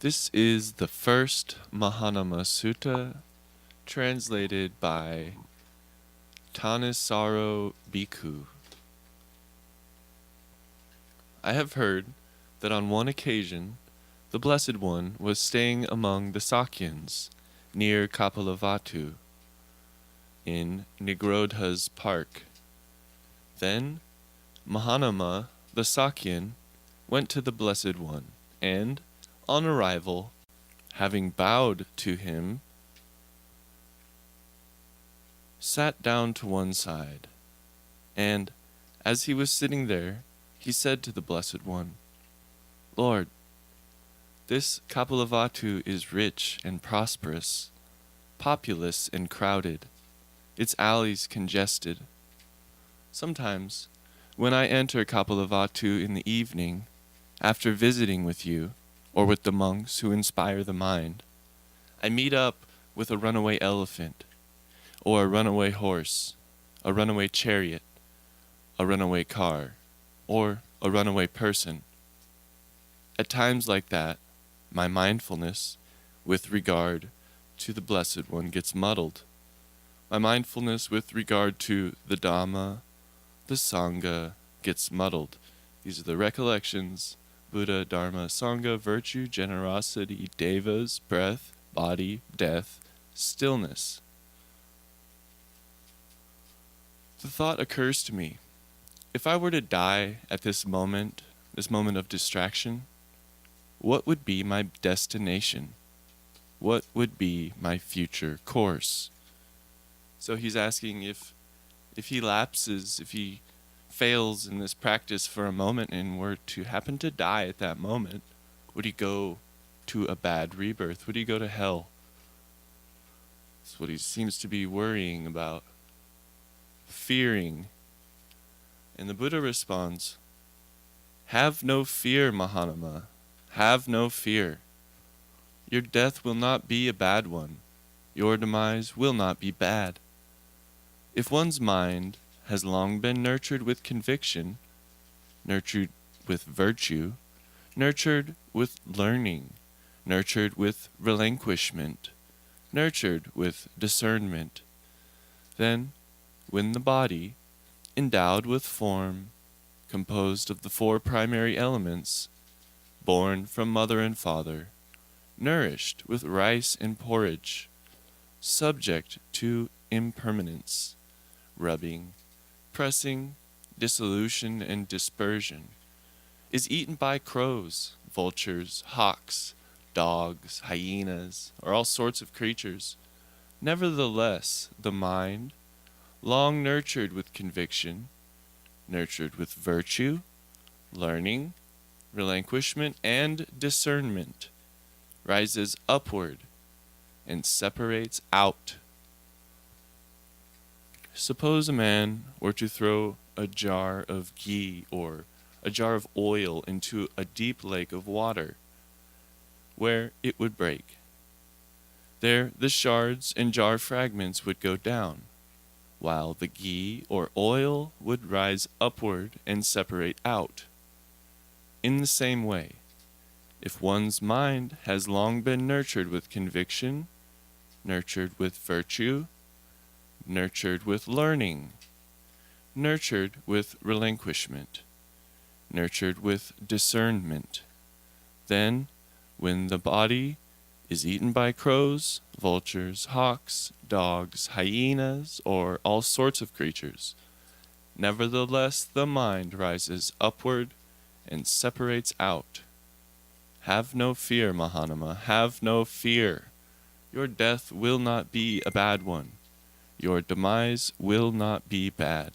This is the first Mahanama Sutta translated by Thanissaro Bhikkhu. I have heard that on one occasion the Blessed One was staying among the Sakyans near Kapilavatthu in Nigrodha's park. Then Mahanama the Sakyan went to the Blessed One and, on arrival, having bowed to him, sat down to one side, and, as he was sitting there, he said to the Blessed One, "Lord, this Kapilavatthu is rich and prosperous, populous and crowded, its alleys congested. Sometimes, when I enter Kapilavatthu in the evening, after visiting with you, or with the monks who inspire the mind, I meet up with a runaway elephant, or a runaway horse, a runaway chariot, a runaway car, or a runaway person. At times like that, my mindfulness with regard to the Blessed One gets muddled. My mindfulness with regard to the Dhamma, the Sangha, gets muddled. These are the recollections: Buddha, Dharma, Sangha, virtue, generosity, devas, breath, body, death, stillness. The thought occurs to me, if I were to die at this moment of distraction, what would be my destination? What would be my future course?" So he's asking if he lapses, if he fails in this practice for a moment and were to happen to die at that moment, would he go to a bad rebirth? Would he go to hell? That's what he seems to be worrying about, fearing. And the Buddha responds, "Have no fear, Mahanama. Have no fear. Your death will not be a bad one. Your demise will not be bad. If one's mind has long been nurtured with conviction, nurtured with virtue, nurtured with learning, nurtured with relinquishment, nurtured with discernment, then, when the body, endowed with form, composed of the four primary elements, born from mother and father, nourished with rice and porridge, subject to impermanence, rubbing, pressing, dissolution, and dispersion, is eaten by crows, vultures, hawks, dogs, hyenas, or all sorts of creatures. Nevertheless, the mind, long nurtured with conviction, nurtured with virtue, learning, relinquishment, and discernment, rises upward and separates out. Suppose a man were to throw a jar of ghee or a jar of oil into a deep lake of water, where it would break. There the shards and jar fragments would go down, while the ghee or oil would rise upward and separate out. In the same way, if one's mind has long been nurtured with conviction, nurtured with virtue, nurtured with learning, nurtured with relinquishment, nurtured with discernment, then, when the body is eaten by crows, vultures, hawks, dogs, hyenas, or all sorts of creatures, nevertheless the mind rises upward and separates out. Have no fear, Mahanama, have no fear. Your death will not be a bad one. Your demise will not be bad.